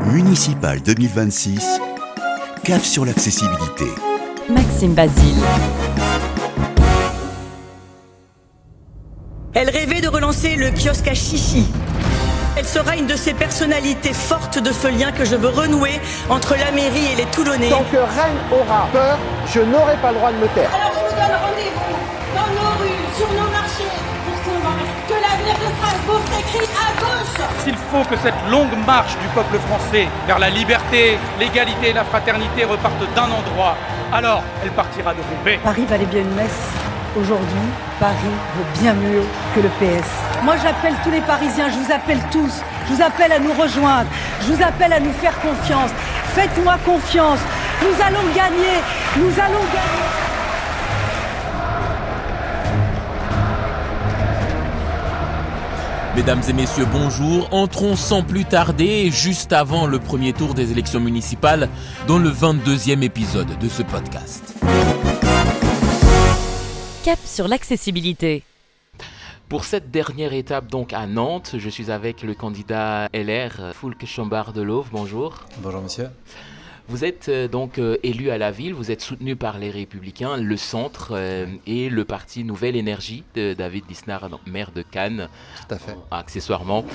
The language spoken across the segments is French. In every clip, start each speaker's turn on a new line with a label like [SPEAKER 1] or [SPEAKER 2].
[SPEAKER 1] Municipal 2026, cap sur l'accessibilité.
[SPEAKER 2] Maxime Basile.
[SPEAKER 3] Elle rêvait de relancer le kiosque à chichi. Elle sera une de ces personnalités fortes de ce lien que je veux renouer entre la mairie et les Toulonnais.
[SPEAKER 4] Tant que Rennes aura peur, je n'aurai pas le droit de me taire.
[SPEAKER 5] Alors je vous donne rendez-vous dans nos rues, sur nos marchés, pour convaincre que l'avenir de Strasbourg s'écrit à gauche.
[SPEAKER 6] S'il faut que cette longue marche du peuple français vers la liberté, l'égalité et la fraternité reparte d'un endroit, alors elle partira de Roubaix.
[SPEAKER 7] Paris valait bien une messe. Aujourd'hui, Paris vaut bien mieux que le PS. Moi, j'appelle tous les Parisiens, je vous appelle tous. Je vous appelle à nous rejoindre. Je vous appelle à nous faire confiance. Faites-moi confiance. Nous allons gagner. Nous allons gagner.
[SPEAKER 8] Mesdames et messieurs, bonjour. Entrons sans plus tarder, juste avant le premier tour des élections municipales, dans le 22e épisode de ce podcast.
[SPEAKER 2] Cap sur l'accessibilité.
[SPEAKER 8] Pour cette dernière étape donc à Nantes, je suis avec le candidat LR, Foulque Chambard-Delauve. Bonjour.
[SPEAKER 9] Bonjour monsieur.
[SPEAKER 8] Vous êtes donc élu à la ville, vous êtes soutenu par les Républicains, le Centre et le parti Nouvelle Énergie de David Lisnard, maire de Cannes.
[SPEAKER 9] Tout à fait.
[SPEAKER 8] Accessoirement.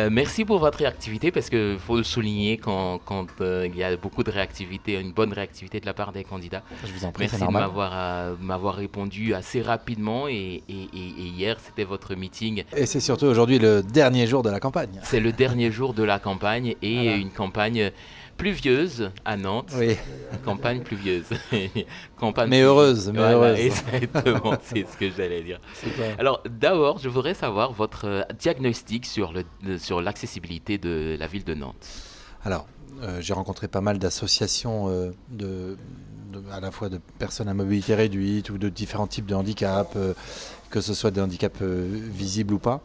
[SPEAKER 8] Merci pour votre réactivité, parce qu'il faut le souligner quand il y a beaucoup de réactivité, une bonne réactivité de la part des candidats.
[SPEAKER 9] Je vous en prie,
[SPEAKER 8] merci
[SPEAKER 9] c'est normal.
[SPEAKER 8] de m'avoir répondu assez rapidement et hier c'était votre meeting.
[SPEAKER 9] Et c'est surtout aujourd'hui le dernier jour de la campagne.
[SPEAKER 8] C'est le dernier jour de la campagne et
[SPEAKER 9] voilà.
[SPEAKER 8] Une campagne pluvieuse à Nantes.
[SPEAKER 9] Oui.
[SPEAKER 8] Une campagne pluvieuse.
[SPEAKER 9] Mais heureuse, mais
[SPEAKER 8] voilà,
[SPEAKER 9] heureuse.
[SPEAKER 8] Exactement, c'est ce que j'allais dire. Alors d'abord, je voudrais savoir votre diagnostic sur l'accessibilité de la ville de Nantes.
[SPEAKER 9] Alors, j'ai rencontré pas mal d'associations à la fois de personnes à mobilité réduite ou de différents types de handicaps, que ce soit des handicaps visibles ou pas,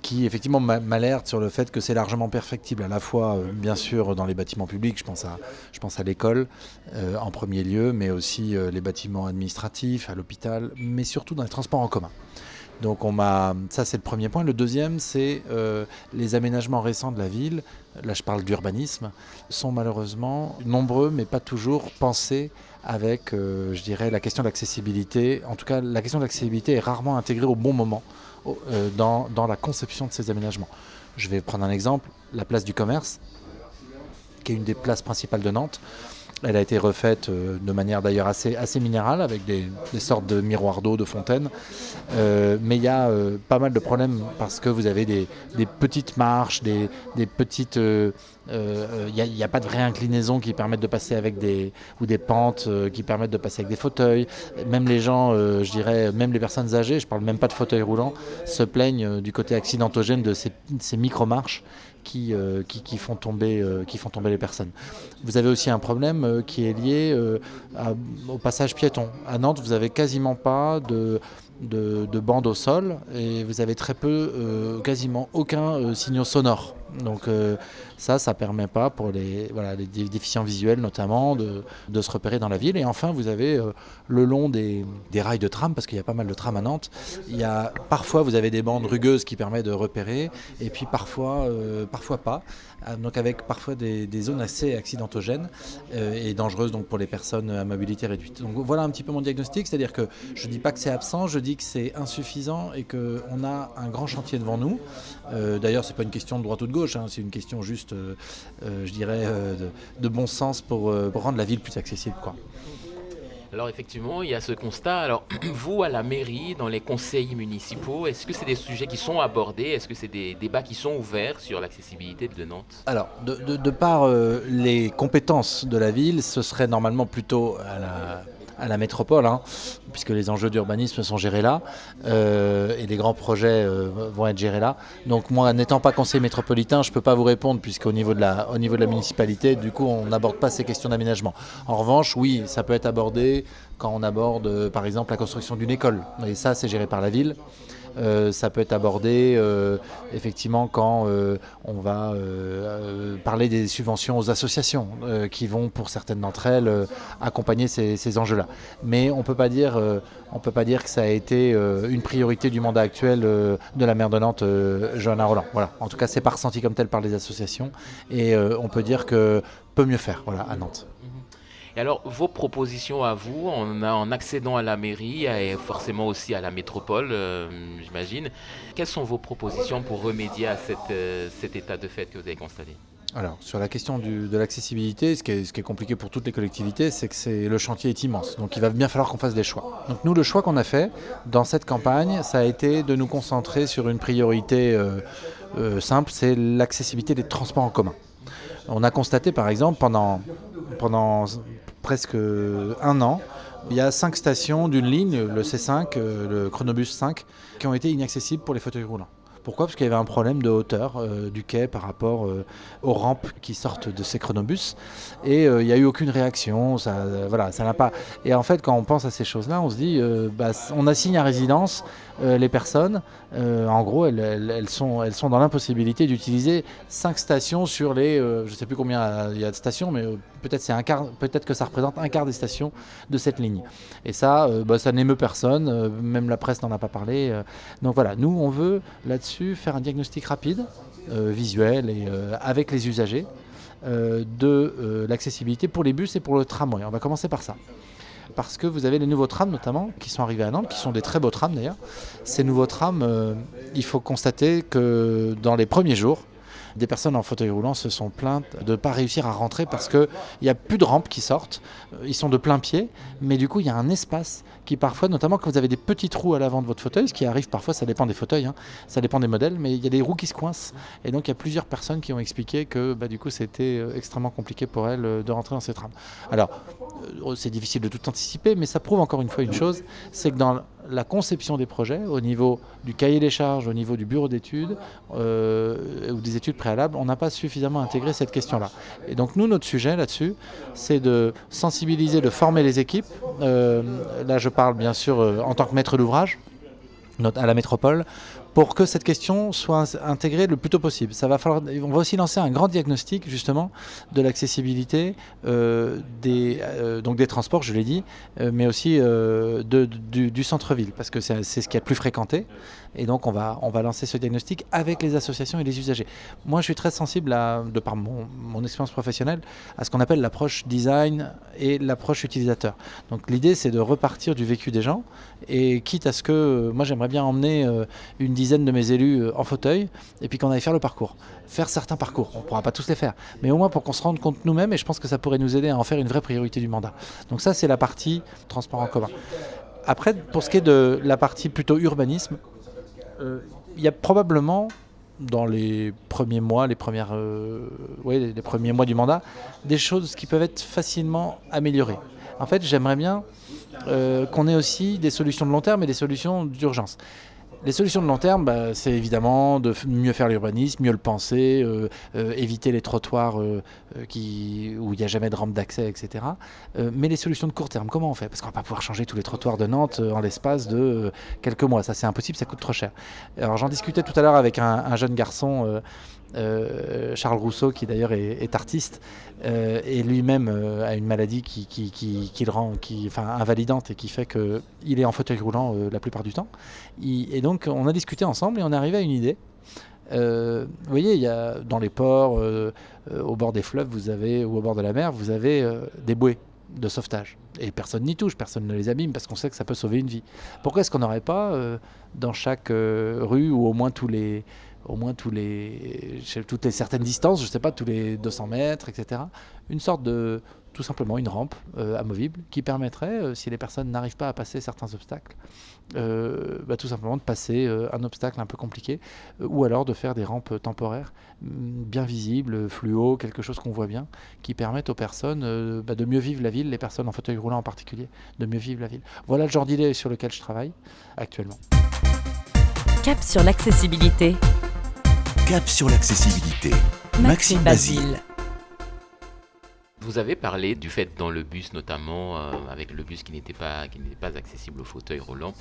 [SPEAKER 9] qui effectivement m'alerte sur le fait que c'est largement perfectible, à la fois bien sûr dans les bâtiments publics, je pense à l'école en premier lieu, mais aussi les bâtiments administratifs, à l'hôpital, mais surtout dans les transports en commun. Donc ça c'est le premier point. Le deuxième, c'est les aménagements récents de la ville, là je parle d'urbanisme, sont malheureusement nombreux mais pas toujours pensés avec, je dirais, la question de l'accessibilité. En tout cas, la question de l'accessibilité est rarement intégrée au bon moment dans la conception de ces aménagements. Je vais prendre un exemple, la place du commerce, qui est une des places principales de Nantes. Elle a été refaite de manière d'ailleurs assez minérale, avec des sortes de miroirs d'eau, de fontaines. Mais il y a pas mal de problèmes parce que vous avez des petites marches, des petites... Il n'y a pas de vraie inclinaison qui permettent de passer avec des pentes qui permettent de passer avec des fauteuils. Même les gens, je dirais, même les personnes âgées, je ne parle même pas de fauteuils roulants, se plaignent du côté accidentogène de ces micro-marches qui font tomber les personnes. Vous avez aussi un problème qui est lié au passage piéton. À Nantes, vous n'avez quasiment pas de bande au sol et vous avez très peu, quasiment aucun signaux sonores. Donc ça permet pas pour les déficients visuels notamment de se repérer dans la ville. Et enfin, vous avez le long des rails de tram, parce qu'il y a pas mal de trams à Nantes, parfois vous avez des bandes rugueuses qui permettent de repérer, et puis parfois pas. Donc avec parfois des zones assez accidentogènes et dangereuses donc pour les personnes à mobilité réduite. Donc voilà un petit peu mon diagnostic, c'est-à-dire que je ne dis pas que c'est absent, je dis que c'est insuffisant et qu'on a un grand chantier devant nous. D'ailleurs, c'est pas une question de droite ou de gauche, hein, c'est une question juste, je dirais, de bon sens pour rendre la ville plus accessible, quoi.
[SPEAKER 8] Alors effectivement, il y a ce constat. Alors vous, à la mairie, dans les conseils municipaux, est-ce que c'est des sujets qui sont abordés ? Est-ce que c'est des débats qui sont ouverts sur l'accessibilité de Nantes ?
[SPEAKER 9] Alors, de par les compétences de la ville, ce serait normalement plutôt à la métropole, hein, puisque les enjeux d'urbanisme sont gérés là, et les grands projets vont être gérés là. Donc moi, n'étant pas conseiller métropolitain, je ne peux pas vous répondre, puisqu'au niveau de la municipalité, du coup, on n'aborde pas ces questions d'aménagement. En revanche, oui, ça peut être abordé quand on aborde, par exemple, la construction d'une école. Et ça, c'est géré par la ville. Ça peut être abordé effectivement quand on va parler des subventions aux associations qui vont pour certaines d'entre elles accompagner ces enjeux-là. Mais on ne peut pas dire que ça a été une priorité du mandat actuel de la maire de Nantes, Johanna Roland. Voilà. En tout cas, c'est pas ressenti comme tel par les associations et on peut dire que peut mieux faire à Nantes.
[SPEAKER 8] Et alors, vos propositions à vous, en accédant à la mairie et forcément aussi à la métropole, j'imagine, quelles sont vos propositions pour remédier à cet état de fait que vous avez constaté ?
[SPEAKER 9] Alors, sur la question de l'accessibilité, ce qui est compliqué pour toutes les collectivités, c'est que le chantier est immense. Donc, il va bien falloir qu'on fasse des choix. Donc, nous, le choix qu'on a fait dans cette campagne, ça a été de nous concentrer sur une priorité simple, c'est l'accessibilité des transports en commun. On a constaté, par exemple, pendant presque un an, il y a 5 stations d'une ligne, le C5, le Chronobus 5, qui ont été inaccessibles pour les fauteuils roulants. Pourquoi ? Parce qu'il y avait un problème de hauteur du quai par rapport aux rampes qui sortent de ces chronobus. Et il n'y a eu aucune réaction. Ça n'a pas. Et en fait, quand on pense à ces choses-là, on se dit, on assigne à résidence les personnes. En gros, elles sont dans l'impossibilité d'utiliser 5 stations sur les. Je ne sais plus combien il y a de stations, mais peut-être que ça représente un quart des stations de cette ligne. Et ça n'émeut personne. Même la presse n'en a pas parlé. Donc voilà, nous, on veut là-dessus faire un diagnostic rapide, visuel et avec les usagers de l'accessibilité pour les bus et pour le tramway. On va commencer par ça. Parce que vous avez les nouveaux trams notamment qui sont arrivés à Nantes, qui sont des très beaux trams d'ailleurs. Ces nouveaux trams, il faut constater que dans les premiers jours, des personnes en fauteuil roulant se sont plaintes de ne pas réussir à rentrer parce qu'il n'y a plus de rampes qui sortent. Ils sont de plein pied, mais du coup, il y a un espace qui parfois, notamment quand vous avez des petits trous à l'avant de votre fauteuil, ce qui arrive parfois, ça dépend des fauteuils, ça dépend des modèles, mais il y a des roues qui se coincent. Et donc, il y a plusieurs personnes qui ont expliqué que du coup, c'était extrêmement compliqué pour elles de rentrer dans ces trams. Alors, c'est difficile de tout anticiper, mais ça prouve encore une fois une chose, c'est que dans la conception des projets, au niveau du cahier des charges, au niveau du bureau d'études ou des études préalables, on n'a pas suffisamment intégré cette question-là. Et donc nous, notre sujet là-dessus, c'est de sensibiliser, de former les équipes. Là, je parle bien sûr en tant que maître d'ouvrage à la métropole, pour que cette question soit intégrée le plus tôt possible. On va aussi lancer un grand diagnostic justement de l'accessibilité donc des transports, je l'ai dit, mais aussi du centre-ville, parce que c'est ce qui est le plus fréquenté. Et donc on va lancer ce diagnostic avec les associations et les usagers. Moi, je suis très sensible, de par mon expérience professionnelle, à ce qu'on appelle l'approche design et l'approche utilisateur. Donc l'idée, c'est de repartir du vécu des gens, et quitte à ce que, moi j'aimerais bien emmener une dizaine de mes élus en fauteuil, et puis qu'on aille faire le parcours. Faire certains parcours, on ne pourra pas tous les faire, mais au moins pour qu'on se rende compte nous-mêmes, et je pense que ça pourrait nous aider à en faire une vraie priorité du mandat. Donc ça, c'est la partie transport en commun. Après, pour ce qui est de la partie plutôt urbanisme, il y a probablement, dans les premiers mois, les premiers mois du mandat, des choses qui peuvent être facilement améliorées. En fait, j'aimerais bien qu'on ait aussi des solutions de long terme et des solutions d'urgence. Les solutions de long terme, c'est évidemment de mieux faire l'urbanisme, mieux le penser, éviter les trottoirs où il n'y a jamais de rampe d'accès, etc. Mais les solutions de court terme, comment on fait ? Parce qu'on ne va pas pouvoir changer tous les trottoirs de Nantes en l'espace de quelques mois. Ça, c'est impossible, ça coûte trop cher. Alors, j'en discutais tout à l'heure avec un jeune garçon, Charles Rousseau, qui d'ailleurs est artiste, et lui-même a une maladie qui le rend invalidante et qui fait qu'il est en fauteuil roulant la plupart du temps. Et donc on a discuté ensemble et on est arrivé à une idée. Vous voyez, il y a dans les ports, au bord des fleuves, ou au bord de la mer, vous avez des bouées de sauvetage. Et personne n'y touche, personne ne les abîme parce qu'on sait que ça peut sauver une vie. Pourquoi est-ce qu'on n'aurait pas dans chaque rue, ou au moins toutes les certaines distances, je ne sais pas, tous les 200 mètres, etc., une sorte de, tout simplement une rampe amovible qui permettrait, si les personnes n'arrivent pas à passer certains obstacles, tout simplement de passer un obstacle un peu compliqué, ou alors de faire des rampes temporaires bien visibles, fluo, quelque chose qu'on voit bien, qui permettent aux personnes de mieux vivre la ville, les personnes en fauteuil roulant en particulier, de mieux vivre la ville. Voilà le genre d'idée sur lequel je travaille actuellement.
[SPEAKER 2] Cap sur l'accessibilité.
[SPEAKER 1] Cap sur l'accessibilité. Maxime Basile.
[SPEAKER 8] Vous avez parlé du fait dans le bus notamment, avec le bus qui n'était pas accessible au fauteuil roulant,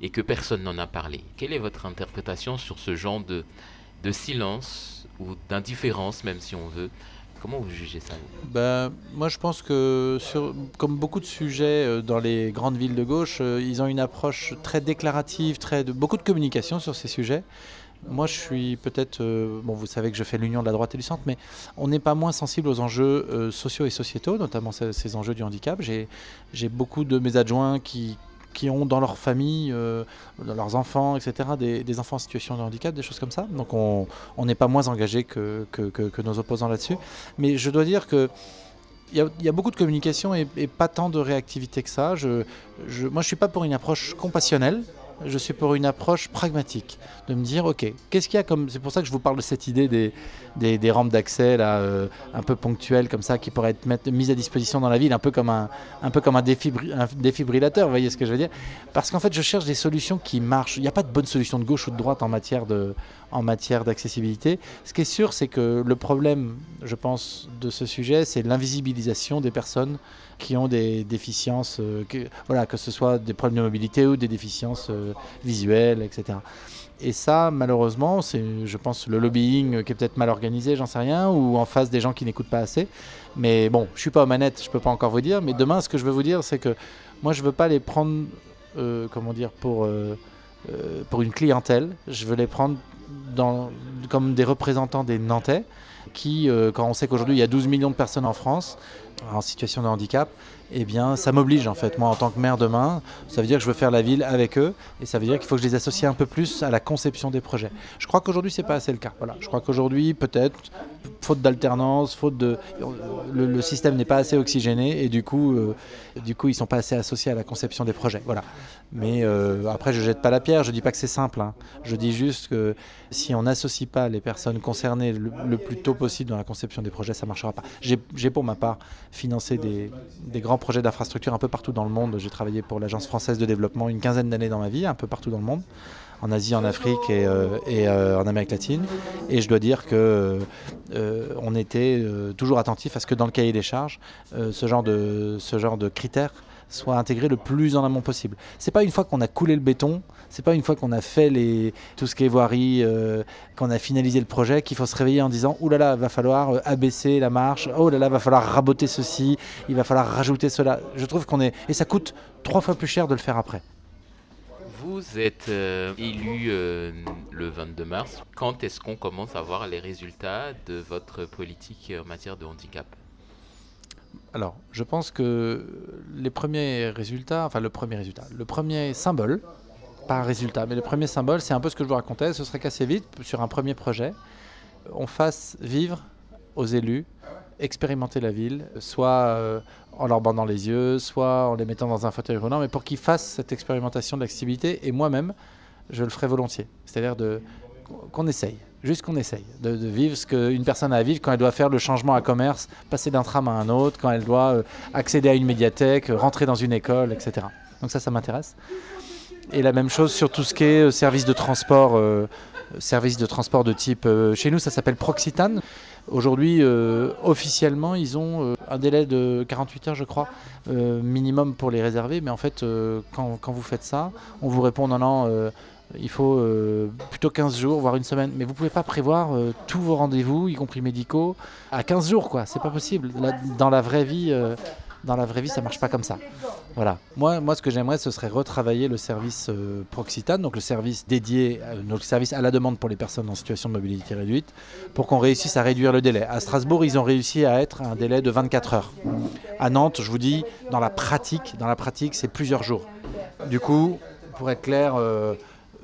[SPEAKER 8] et que personne n'en a parlé. Quelle est votre interprétation sur ce genre de silence ou d'indifférence, même si on veut? Comment vous jugez ça?
[SPEAKER 9] Moi, je pense que, comme beaucoup de sujets dans les grandes villes de gauche, ils ont une approche très déclarative, beaucoup de communication sur ces sujets. Moi, je suis peut-être... vous savez que je fais l'union de la droite et du centre, mais on n'est pas moins sensible aux enjeux sociaux et sociétaux, notamment ces enjeux du handicap. J'ai beaucoup de mes adjoints qui ont dans leur famille, dans leurs enfants, etc., des enfants en situation de handicap, des choses comme ça. Donc on n'est pas moins engagé que nos opposants là-dessus. Mais je dois dire que il y a beaucoup de communication et pas tant de réactivité que ça. Moi, je ne suis pas pour une approche compassionnelle. Je suis pour une approche pragmatique, de me dire, ok, qu'est-ce qu'il y a comme... C'est pour ça que je vous parle de cette idée des rampes d'accès là, un peu ponctuelles comme ça, qui pourraient être mises à disposition dans la ville, un peu comme un défibrillateur, vous voyez ce que je veux dire? Parce qu'en fait, je cherche des solutions qui marchent. Il n'y a pas de bonne solution de gauche ou de droite en matière d'accessibilité. Ce qui est sûr, c'est que le problème, je pense, de ce sujet, c'est l'invisibilisation des personnes qui ont des déficiences, que ce soit des problèmes de mobilité ou des déficiences visuelles, etc. Et ça, malheureusement, c'est, je pense, le lobbying qui est peut-être mal organisé, j'en sais rien, ou en face des gens qui n'écoutent pas assez. Mais bon, je ne suis pas aux manettes, je ne peux pas encore vous dire. Mais demain, ce que je veux vous dire, c'est que moi, je ne veux pas les prendre pour une clientèle. Je veux les prendre comme des représentants des Nantais qui, quand on sait qu'aujourd'hui, il y a 12 millions de personnes en France en situation de handicap, eh bien, ça m'oblige en fait. Moi, en tant que maire demain, ça veut dire que je veux faire la ville avec eux et ça veut dire qu'il faut que je les associe un peu plus à la conception des projets. Je crois qu'aujourd'hui, c'est pas assez le cas. Voilà. Je crois qu'aujourd'hui, peut-être, faute d'alternance, le système n'est pas assez oxygéné et du coup, ils sont pas assez associés à la conception des projets. Voilà. Mais après, je jette pas la pierre. Je dis pas que c'est simple. Hein. Je dis juste que si on n'associe pas les personnes concernées le plus tôt possible dans la conception des projets, ça marchera pas. J'ai pour ma part financé des grands projets d'infrastructure un peu partout dans le monde. J'ai travaillé pour l'Agence française de développement une quinzaine d'années dans ma vie, un peu partout dans le monde, en Asie, en Afrique et en Amérique latine. Et je dois dire que on était toujours attentif à ce que dans le cahier des charges, ce genre de critères soit intégré le plus en amont possible. C'est pas une fois qu'on a coulé le béton, c'est pas une fois qu'on a fait tout ce qui est voirie, qu'on a finalisé le projet, qu'il faut se réveiller en disant « Ouh là là, va falloir abaisser la marche, oh là là, va falloir raboter ceci, il va falloir rajouter cela ». Je trouve et ça coûte 3 fois plus cher de le faire après.
[SPEAKER 8] Vous êtes élu le 22 mars. Quand est-ce qu'on commence à voir les résultats de votre politique en matière de handicap ?
[SPEAKER 9] Alors, je pense que le premier symbole, pas un résultat, mais le premier symbole, c'est un peu ce que je vous racontais, ce serait qu'assez vite, sur un premier projet, on fasse vivre aux élus, expérimenter la ville, soit en leur bandant les yeux, soit en les mettant dans un fauteuil roulant, mais pour qu'ils fassent cette expérimentation de l'accessibilité, et moi-même, je le ferai volontiers. C'est-à-dire qu'on essaye. Juste qu'on essaye de vivre ce qu'une personne a à vivre quand elle doit faire le changement à commerce, passer d'un tram à un autre, quand elle doit accéder à une médiathèque, rentrer dans une école, etc. Donc ça m'intéresse. Et la même chose sur tout ce qui est service de transport de type... chez nous, ça s'appelle Proxitane. Aujourd'hui, officiellement, ils ont un délai de 48 heures, je crois, minimum pour les réserver. Mais en fait, quand vous faites ça, on vous répond non, il faut plutôt 15 jours, voire une semaine. Mais vous ne pouvez pas prévoir tous vos rendez-vous, y compris médicaux, à 15 jours, quoi. C'est pas possible. Là, dans la vraie vie, ça ne marche pas comme ça. Voilà. Moi, ce que j'aimerais, ce serait retravailler le service Proxitane, donc le service dédié, le service à la demande pour les personnes en situation de mobilité réduite, pour qu'on réussisse à réduire le délai. À Strasbourg, ils ont réussi à être un délai de 24 heures. À Nantes, je vous dis, dans la pratique, c'est plusieurs jours. Du coup, pour être clair...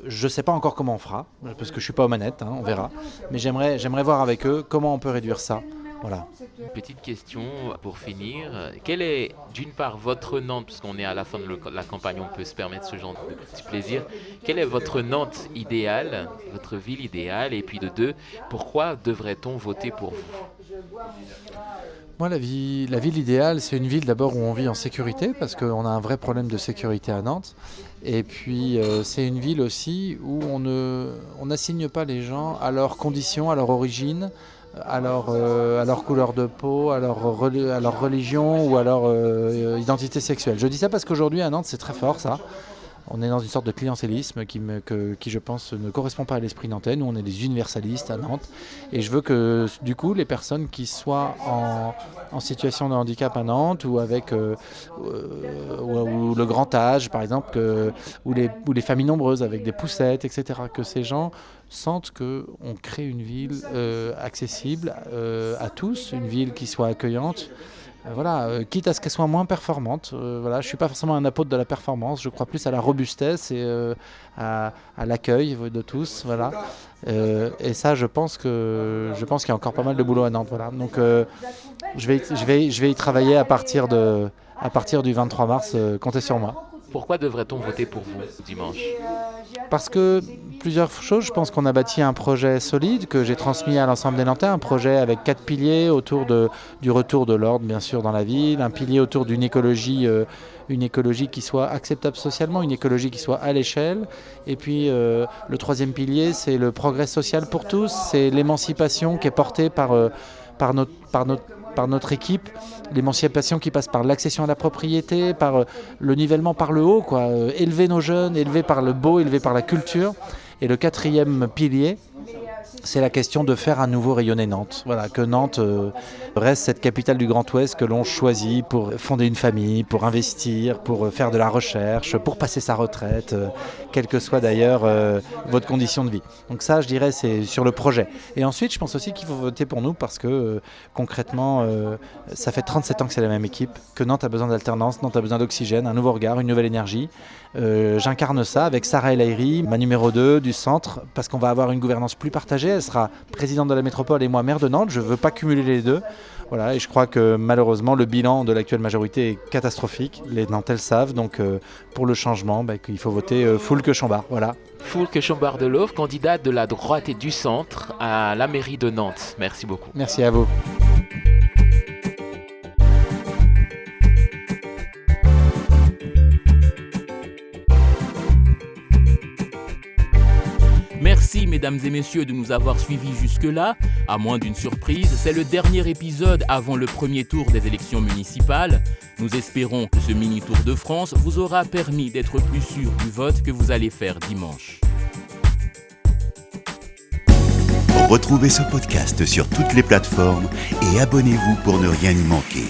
[SPEAKER 9] je ne sais pas encore comment on fera, parce que je ne suis pas aux manettes, on verra. Mais j'aimerais voir avec eux comment on peut réduire ça. Voilà.
[SPEAKER 8] Petite question pour finir. Quel est, d'une part, votre Nantes, puisqu'on est à la fin de la campagne, on peut se permettre ce genre de petit plaisir. Quelle est votre Nantes idéale, votre ville idéale? Et puis de deux, pourquoi devrait-on voter pour vous?
[SPEAKER 9] Moi, la ville idéale, c'est une ville d'abord où on vit en sécurité, parce qu'on a un vrai problème de sécurité à Nantes. Et puis, c'est une ville aussi où on n'assigne pas les gens à leurs conditions, à leur origine, à leur couleur de peau, à leur religion ou à leur identité sexuelle. Je dis ça parce qu'aujourd'hui à Nantes c'est très fort ça. On est dans une sorte de clientélisme qui, je pense, ne correspond pas à l'esprit nantais. Nous, on est des universalistes à Nantes. Et je veux que, du coup, les personnes qui soient en situation de handicap à Nantes ou avec ou le grand âge, par exemple, ou les familles nombreuses avec des poussettes, etc., que ces gens sentent qu'on crée une ville accessible à tous, une ville qui soit accueillante. Quitte à ce qu'elle soit moins performante. Je ne suis pas forcément un apôtre de la performance, je crois plus à la robustesse et à l'accueil de tous. Voilà. Et ça, je pense qu'il y a encore pas mal de boulot à Nantes. Voilà. Donc je vais y travailler à partir du 23 mars, comptez sur moi.
[SPEAKER 8] Pourquoi devrait-on voter pour vous dimanche ?
[SPEAKER 9] Parce que plusieurs choses, je pense qu'on a bâti un projet solide que j'ai transmis à l'ensemble des Nantais, un projet avec 4 piliers autour du retour de l'ordre bien sûr dans la ville, un pilier autour d'une écologie qui soit acceptable socialement, une écologie qui soit à l'échelle, et puis le troisième pilier c'est le progrès social pour tous, c'est l'émancipation qui est portée par notre équipe, l'émancipation qui passe par l'accession à la propriété, par le nivellement par le haut, élever nos jeunes, élever par le beau, élever par la culture. Et le quatrième pilier, c'est la question de faire à nouveau rayonner Nantes. Voilà, que Nantes reste cette capitale du Grand Ouest que l'on choisit pour fonder une famille, pour investir, pour faire de la recherche, pour passer sa retraite, quelle que soit d'ailleurs votre condition de vie. Donc ça, je dirais, c'est sur le projet. Et ensuite, je pense aussi qu'il faut voter pour nous parce que concrètement, ça fait 37 ans que c'est la même équipe, que Nantes a besoin d'alternance, Nantes a besoin d'oxygène, un nouveau regard, une nouvelle énergie. J'incarne ça avec Sarah El Haïry, ma numéro 2 du centre, parce qu'on va avoir une gouvernance plus partagée. Elle sera présidente de la métropole et moi maire de Nantes. Je ne veux pas cumuler les deux. Voilà, et je crois que malheureusement le bilan de l'actuelle majorité est catastrophique. Les Nantais le savent, donc pour le changement, il faut voter Foulque Chambard. Voilà.
[SPEAKER 8] Foulque Chambard de l'Auve, candidate de la droite et du centre à la mairie de Nantes. Merci beaucoup.
[SPEAKER 9] Merci à vous.
[SPEAKER 8] Merci mesdames et messieurs de nous avoir suivis jusque-là. À moins d'une surprise, c'est le dernier épisode avant le premier tour des élections municipales. Nous espérons que ce mini-tour de France vous aura permis d'être plus sûr du vote que vous allez faire dimanche.
[SPEAKER 1] Retrouvez ce podcast sur toutes les plateformes et abonnez-vous pour ne rien y manquer.